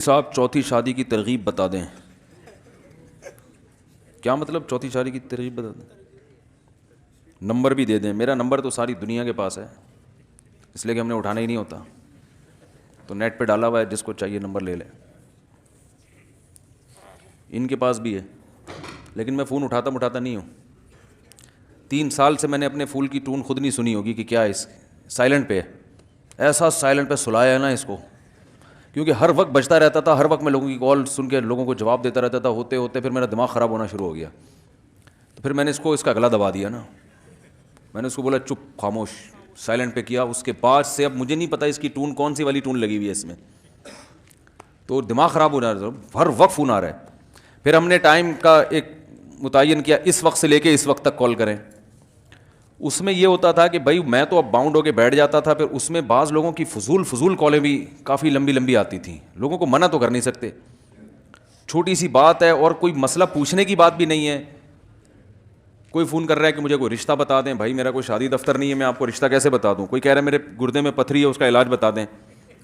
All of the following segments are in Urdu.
صاحب چوتھی شادی کی ترغیب بتا دیں. کیا مطلب چوتھی شادی کی ترغیب بتا دیں؟ نمبر بھی دے دیں. میرا نمبر تو ساری دنیا کے پاس ہے، اس لیے کہ ہم نے اٹھانا ہی نہیں ہوتا، تو نیٹ پہ ڈالا ہوا ہے، جس کو چاہیے نمبر لے لیں. ان کے پاس بھی ہے، لیکن میں فون اٹھاتا نہیں ہوں. 3 سال سے میں نے اپنے فون کی ٹون خود نہیں سنی ہوگی کہ کیا ہے. سائلنٹ پہ ہے، ایسا سائلنٹ پہ سلایا ہے نا اس کو، کیونکہ ہر وقت بجتا رہتا تھا. ہر وقت میں لوگوں کی کال سن کے لوگوں کو جواب دیتا رہتا تھا. ہوتے ہوتے پھر میرا دماغ خراب ہونا شروع ہو گیا. تو پھر میں نے اس کا گلا دبا دیا نا. میں نے اس کو بولا چپ خاموش، سائلنٹ پہ کیا. اس کے بعد سے اب مجھے نہیں پتا اس کی ٹون کون سی والی ٹون لگی ہوئی ہے اس میں، تو دماغ خراب ہو رہا ہے، ہر وقت فون آ رہا ہے. پھر ہم نے ٹائم کا ایک متعین کیا، اس وقت سے لے کے اس وقت تک کال کریں. اس میں یہ ہوتا تھا کہ بھائی میں تو اب باؤنڈ ہو کے بیٹھ جاتا تھا. پھر اس میں بعض لوگوں کی فضول کالیں بھی کافی لمبی آتی تھیں. لوگوں کو منع تو کر نہیں سکتے، چھوٹی سی بات ہے اور کوئی مسئلہ پوچھنے کی بات بھی نہیں ہے. کوئی فون کر رہا ہے کہ مجھے کوئی رشتہ بتا دیں. بھائی میرا کوئی شادی دفتر نہیں ہے، میں آپ کو رشتہ کیسے بتا دوں. کوئی کہہ رہا ہے میرے گردے میں پتھری ہے، اس کا علاج بتا دیں.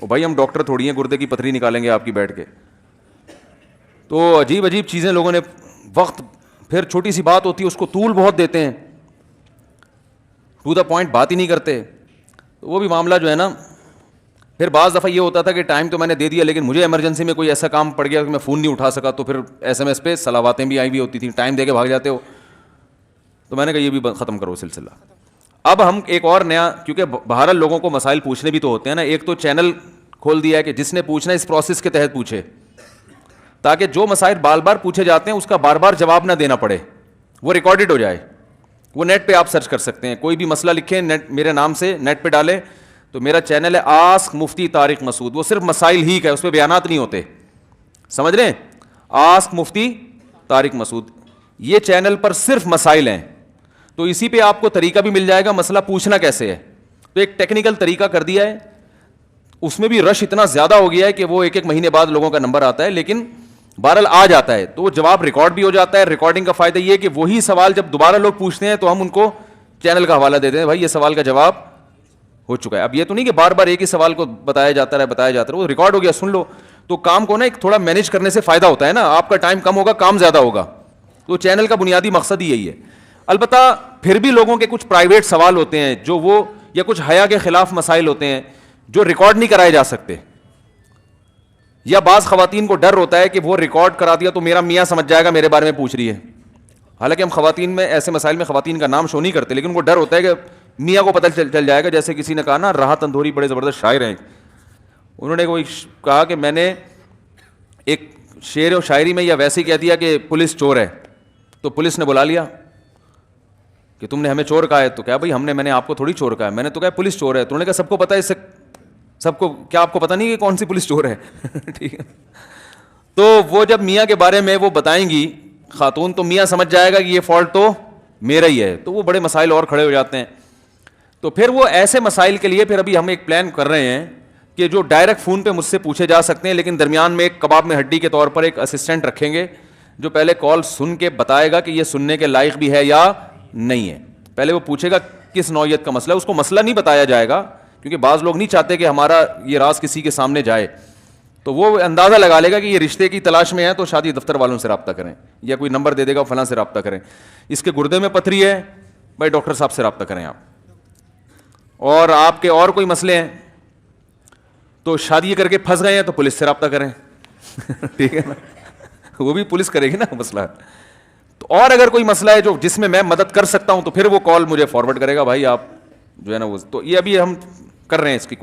او بھائی ہم ڈاکٹر تھوڑی ہیں گردے کی پتھری نکالیں گے آپ کی بیٹھ کے. تو عجیب چیزیں لوگوں نے وقت. پھر چھوٹی سی بات ہوتی ہے اس کو طول بہت دیتے ہیں، ٹو دا پوائنٹ بات ہی نہیں کرتے. تو وہ بھی معاملہ جو ہے نا. پھر بعض دفعہ یہ ہوتا تھا کہ ٹائم تو میں نے دے دیا، لیکن مجھے ایمرجنسی میں کوئی ایسا کام پڑ گیا کہ میں فون نہیں اٹھا سکا. تو پھر SMS پہ صلواتیں بھی آئی ہوئی ہوتی تھیں، ٹائم دے کے بھاگ جاتے ہو. تو میں نے کہا یہ بھی ختم کرو سلسلہ. اب ہم ایک اور نیا، کیونکہ بہرحال لوگوں کو مسائل پوچھنے بھی تو ہوتے ہیں نا. ایک تو چینل کھول دیا ہے کہ جس نے پوچھنا ہے اس پروسیس کے تحت پوچھے، تاکہ جو مسائل بار بار پوچھے جاتے ہیں اس کا بار بار جواب نہ دینا پڑے، وہ ریکارڈڈ ہو جائے. وہ نیٹ پہ آپ سرچ کر سکتے ہیں، کوئی بھی مسئلہ لکھیں میرے نام سے نیٹ پہ ڈالیں. تو میرا چینل ہے آسک مفتی طارق مسعود. وہ صرف مسائل ہی کا ہے، اس پہ بیانات نہیں ہوتے، سمجھ رہے ہیں. آسک مفتی طارق مسعود، یہ چینل پر صرف مسائل ہیں. تو اسی پہ آپ کو طریقہ بھی مل جائے گا مسئلہ پوچھنا کیسے ہے. تو ایک ٹیکنیکل طریقہ کر دیا ہے. اس میں بھی رش اتنا زیادہ ہو گیا ہے کہ وہ ایک مہینے بعد لوگوں کا نمبر آتا ہے، لیکن بہرحال آ جاتا ہے. تو وہ جواب ریکارڈ بھی ہو جاتا ہے. ریکارڈنگ کا فائدہ یہ ہے کہ وہی سوال جب دوبارہ لوگ پوچھتے ہیں تو ہم ان کو چینل کا حوالہ دیتے ہیں، بھائی یہ سوال کا جواب ہو چکا ہے. اب یہ تو نہیں کہ بار بار ایک ہی سوال کو بتایا جاتا ہے، وہ ریکارڈ ہو گیا، سن لو. تو کام کو نا ایک تھوڑا مینیج کرنے سے فائدہ ہوتا ہے نا. آپ کا ٹائم کم ہوگا، کام زیادہ ہوگا. تو چینل کا بنیادی مقصد ہی یہی ہے. البتہ پھر بھی لوگوں کے کچھ پرائیویٹ سوال ہوتے ہیں جو وہ، یا کچھ حیا کے خلاف مسائل ہوتے ہیں جو ریکارڈ نہیں کرائے جا سکتے. یا بعض خواتین کو ڈر ہوتا ہے کہ وہ ریکارڈ کرا دیا تو میرا میاں سمجھ جائے گا میرے بارے میں پوچھ رہی ہے. حالانکہ ہم خواتین میں ایسے مسائل میں خواتین کا نام شو نہیں کرتے، لیکن ان کو ڈر ہوتا ہے کہ میاں کو پتہ چل جائے گا. جیسے کسی نے کہا نا، راحت اندھوری بڑے زبردست شاعر ہیں، انہوں نے کوئی کہا کہ میں نے ایک شعر و شاعری میں یا ویسے ہی کہہ دیا کہ پولیس چور ہے. تو پولیس نے بلا لیا کہ تم نے ہمیں چور کہا ہے. تو کہا بھائی میں نے آپ کو تھوڑی چور کہا ہے، میں نے تو کہا پولیس چور ہے. تو انہوں نے کہا سب کو پتہ ہے، اس سے سب کو کیا آپ کو پتہ نہیں کہ کون سی پولیس چور ہے. ٹھیک ہے. تو وہ جب میاں کے بارے میں وہ بتائیں گی خاتون، تو میاں سمجھ جائے گا کہ یہ فالٹ تو میرا ہی ہے. تو وہ بڑے مسائل اور کھڑے ہو جاتے ہیں. تو پھر وہ ایسے مسائل کے لیے پھر ابھی ہم ایک پلان کر رہے ہیں کہ جو ڈائریکٹ فون پہ مجھ سے پوچھے جا سکتے ہیں، لیکن درمیان میں ایک کباب میں ہڈی کے طور پر ایک اسسٹنٹ رکھیں گے جو پہلے کال سن کے بتائے گا کہ یہ سننے کے لائق بھی ہے یا نہیں ہے. پہلے وہ پوچھے گا کس نوعیت کا مسئلہ ہے. اس کو مسئلہ نہیں بتایا جائے گا، کیونکہ بعض لوگ نہیں چاہتے کہ ہمارا یہ راز کسی کے سامنے جائے. تو وہ اندازہ لگا لے گا کہ یہ رشتے کی تلاش میں ہے تو شادی دفتر والوں سے رابطہ کریں، یا کوئی نمبر دے دے گا فلاں سے رابطہ کریں. اس کے گردے میں پتھری ہے، بھائی ڈاکٹر صاحب سے رابطہ کریں آپ. اور آپ کے اور کوئی مسئلے ہیں تو شادی کر کے پھنس گئے ہیں تو پولیس سے رابطہ کریں. ٹھیک ہے نا، وہ بھی پولیس کرے گی نا مسئلہ. تو اور اگر کوئی مسئلہ ہے جو جس میں میں مدد کر سکتا ہوں تو پھر وہ کال مجھے فارورڈ کرے گا، بھائی آپ جو ہے نا وہ. تو یہ ابھی ہم کر رہے ہیں اس کی